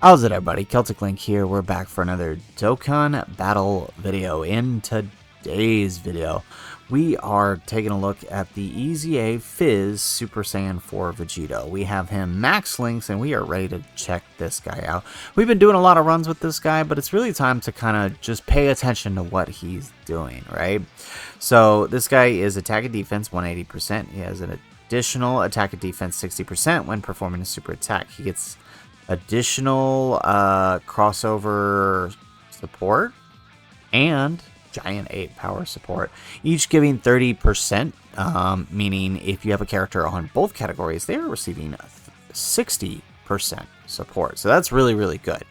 How's it, everybody? Celtic Link here. We're back for another Dokkan battle video. In today's video, we are taking a look at the EZA Phy Super Saiyan 4 Vegito. We have him max links, and we are ready to check this guy out. We've been doing a lot of runs with this guy, but it's really time to kind of just pay attention to what he's doing, right? So this guy is attack and defense 180%. He has an additional attack and defense 60% when performing a super attack. He gets additional crossover support and giant 8 power support, each giving 30%, meaning if you have a character on both categories, they are receiving 60% support. So that's really good.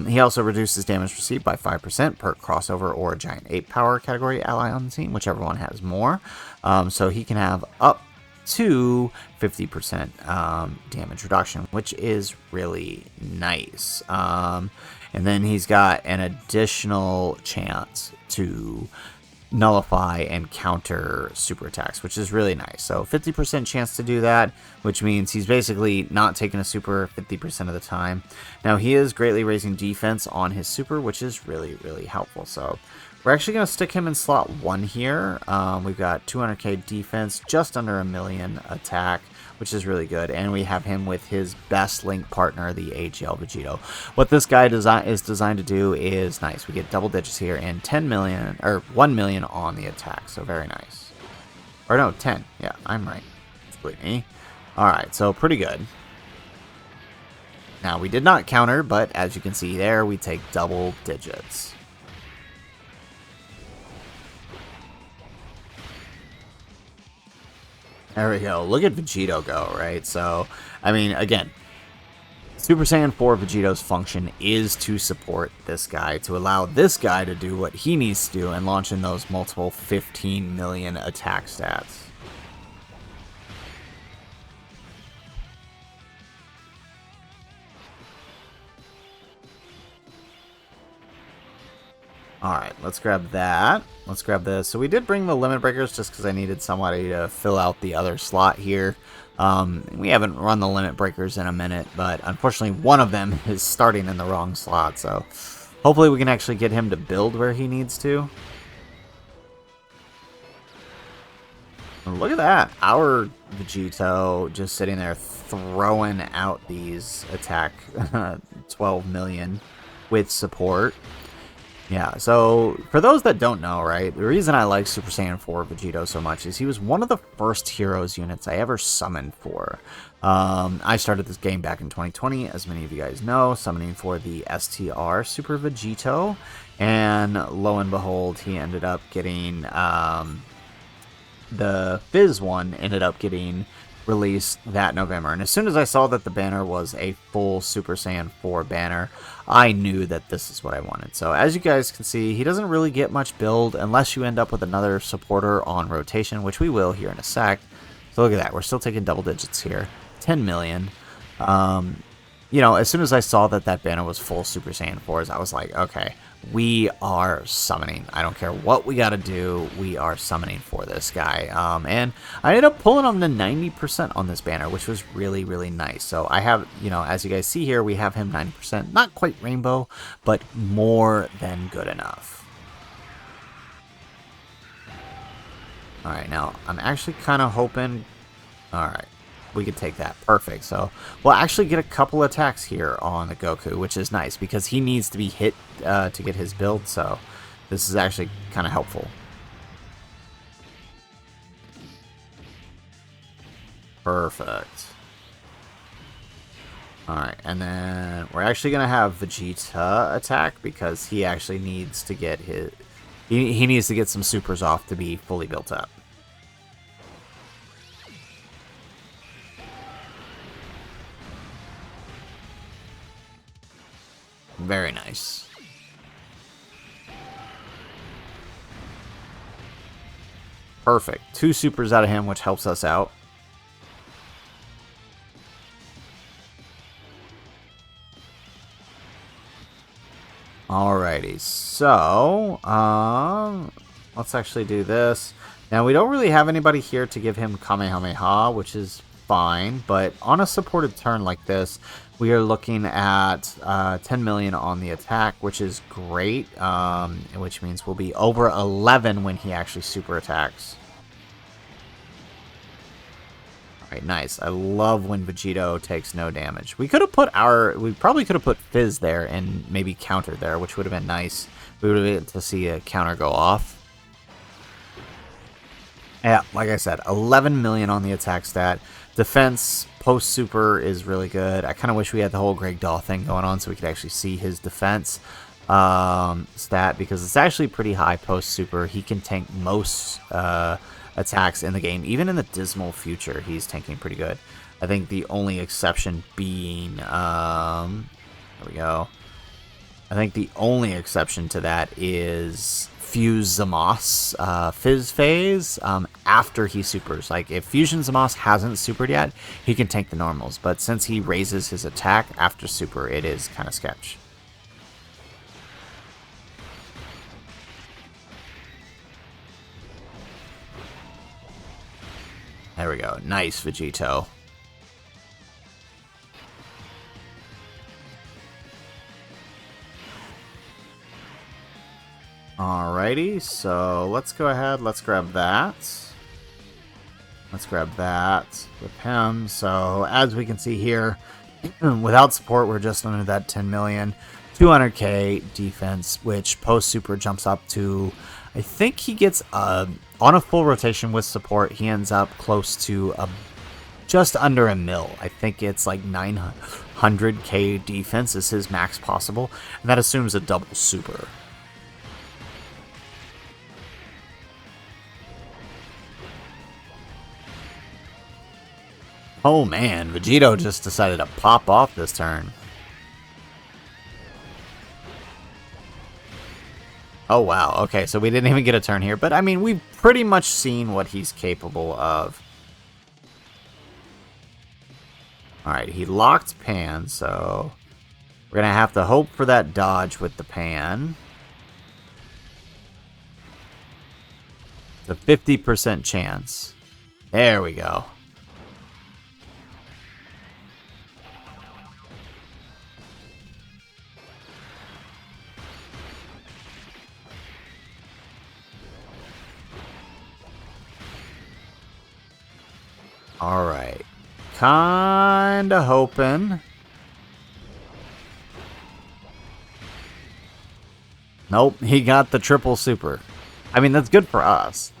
He also reduces damage received by 5% per crossover or giant 8 power category ally on the team, whichever one has more. So he can have up to 50% damage reduction, which is really nice. And then he's got an additional chance to nullify and counter super attacks, which is really nice. So 50% chance to do that, which means he's basically not taking a super 50% of the time. Now he is greatly raising defense on his super, which is really helpful. So we're actually going to stick him in slot 1 here. We've got 200k defense, just under a million attack, which is really good. And we have him with his best link partner, the AGL Vegito. What this guy is designed to do is nice. We get double digits here and 10 million, or 1 million on the attack. So very nice. Or no, 10. Yeah, I'm right. Believe me. Alright, so pretty good. Now, we did not counter, but as you can see there, we take double digits. There we go. Look at Vegito go, right? So, I mean, again, Super Saiyan 4 Vegito's function is to support this guy, to allow this guy to do what he needs to do and launch in those multiple 15 million attack stats. Alright, let's grab that. Let's grab this. So we did bring the limit breakers just because I needed somebody to fill out the other slot here. We haven't run the limit breakers in a minute, but unfortunately one of them is starting in the wrong slot. So hopefully we can actually get him to build where he needs to. Look at that. Our Vegito just sitting there throwing out these attack 12 million with support. Yeah, so for those that don't know, right, the reason I like Super Saiyan 4 Vegito so much is he was one of the first heroes units I ever summoned for. I started this game back in 2020, as many of you guys know, summoning for the STR Super Vegito, and lo and behold, he ended up getting, the Phy one ended up getting released that November, and as soon as I saw that the banner was a full Super Saiyan 4 banner, I knew that this is what I wanted. So as you guys can see, he doesn't really get much build unless you end up with another supporter on rotation, which we will here in a sec. So look at that, we're still taking double digits here, 10 million. You know, as soon as I saw that that banner was full Super Saiyan 4s, I was like, okay, we are summoning. I don't care what we got to do. We are summoning for this guy. And I ended up pulling him to 90% on this banner, which was really nice. So I have, you know, as you guys see here, we have him 90%. Not quite rainbow, but more than good enough. All right, now I'm actually kind of hoping... All right. We could take that. Perfect. So we'll actually get a couple attacks here on the Goku, which is nice because he needs to be hit to get his build. So this is actually kind of helpful. Perfect. Alright, and then we're actually going to have Vegeta attack because he actually needs to get his... He needs to get some supers off to be fully built up. Very nice. Perfect. 2 supers out of him, which helps us out. Alrighty, so let's actually do this. Now we don't really have anybody here to give him Kamehameha, which is fine, but on a supported turn like this, we are looking at 10 million on the attack, which is great, which means we'll be over 11 when he actually super attacks. Alright, nice. I love when Vegito takes no damage. We probably could have put Fizz there and maybe countered there, which would have been nice. We would have been able to see a counter go off. Yeah, like I said, 11 million on the attack stat. Defense post super is really good. I kind of wish we had the whole Greg Daw thing going on so we could actually see his defense stat, because it's actually pretty high post super. He can tank most attacks in the game. Even in the dismal future, he's tanking pretty good. I think the only exception being there we go. I think the only exception to that is Fuse Zamos, Fizz phase, after he supers. Like, if Fusion Zamos hasn't supered yet, he can tank the normals. But since he raises his attack after super, it is kind of sketch. There we go. Nice, Vegito. Alrighty, so let's go ahead, let's grab that. Let's grab that with him. So as we can see here, without support, we're just under that 10 million. 200k defense, which post super jumps up to, I think he gets, on a full rotation with support, he ends up close to just under a mil. I think it's like 900k defense is his max possible, and that assumes a double super. Oh man, Vegito just decided to pop off this turn. Oh wow, okay, so we didn't even get a turn here, but I mean, we've pretty much seen what he's capable of. Alright, he locked Pan, so we're gonna have to hope for that dodge with the Pan. It's a 50% chance. There we go. Alright. Kinda hoping. Nope, he got the triple super. I mean, that's good for us.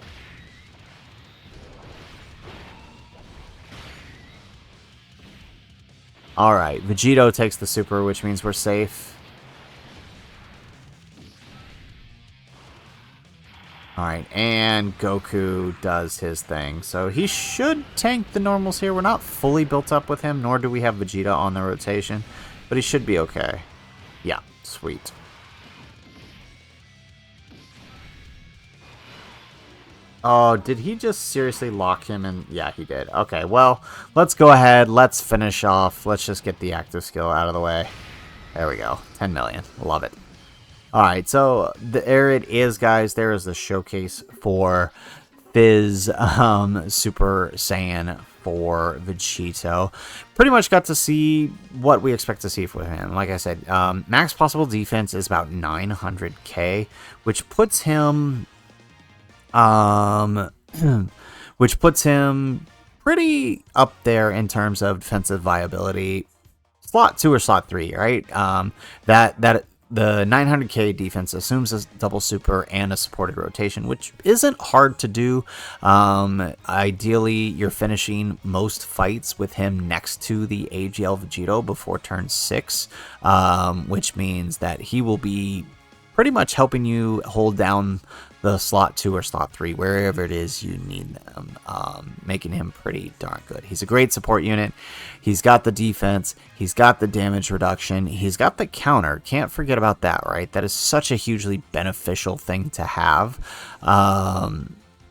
Alright, Vegito takes the super, which means we're safe. Alright, and Goku does his thing. So he should tank the normals here. We're not fully built up with him, nor do we have Vegeta on the rotation. But he should be okay. Yeah, sweet. Oh, did he just seriously lock him in? Yeah, he did. Okay, well, let's go ahead. Let's finish off. Let's just get the active skill out of the way. There we go. 10 million. Love it. Alright, so there it is, guys. There is the showcase for Fizz Super Saiyan 4 Vegito. Pretty much got to see what we expect to see from him. Like I said, max possible defense is about 900k, which puts him pretty up there in terms of defensive viability. Slot 2 or slot 3, right? The 900k defense assumes a double super and a supported rotation, which isn't hard to do. Ideally, you're finishing most fights with him next to the AGL Vegito before turn 6, which means that he will be pretty much helping you hold down the slot 2 or slot 3, wherever it is you need them, making him pretty darn good. He's a great support unit. He's got the defense. He's got the damage reduction. He's got the counter. Can't forget about that, right? That is such a hugely beneficial thing to have.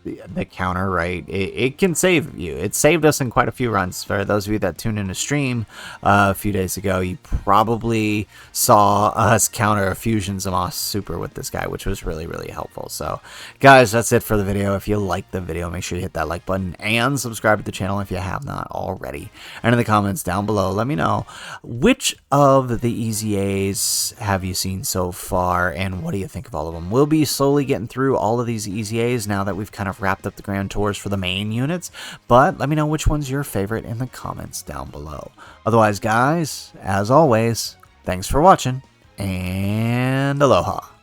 the counter, right, it can save you. It saved us in quite a few runs. For those of you that tuned in to stream a few days ago, you probably saw us counter a Fusion Zamos Super with this guy, which was really, really helpful. So, guys, that's it for the video. If you liked the video, make sure you hit that like button and subscribe to the channel if you have not already. And in the comments down below, let me know which of the EZAs have you seen so far, and what do you think of all of them? We'll be slowly getting through all of these EZAs now that we've kind of wrapped up the grand tours for the main units, but let me know which one's your favorite in the comments down below. Otherwise, guys, as always, thanks for watching, and aloha.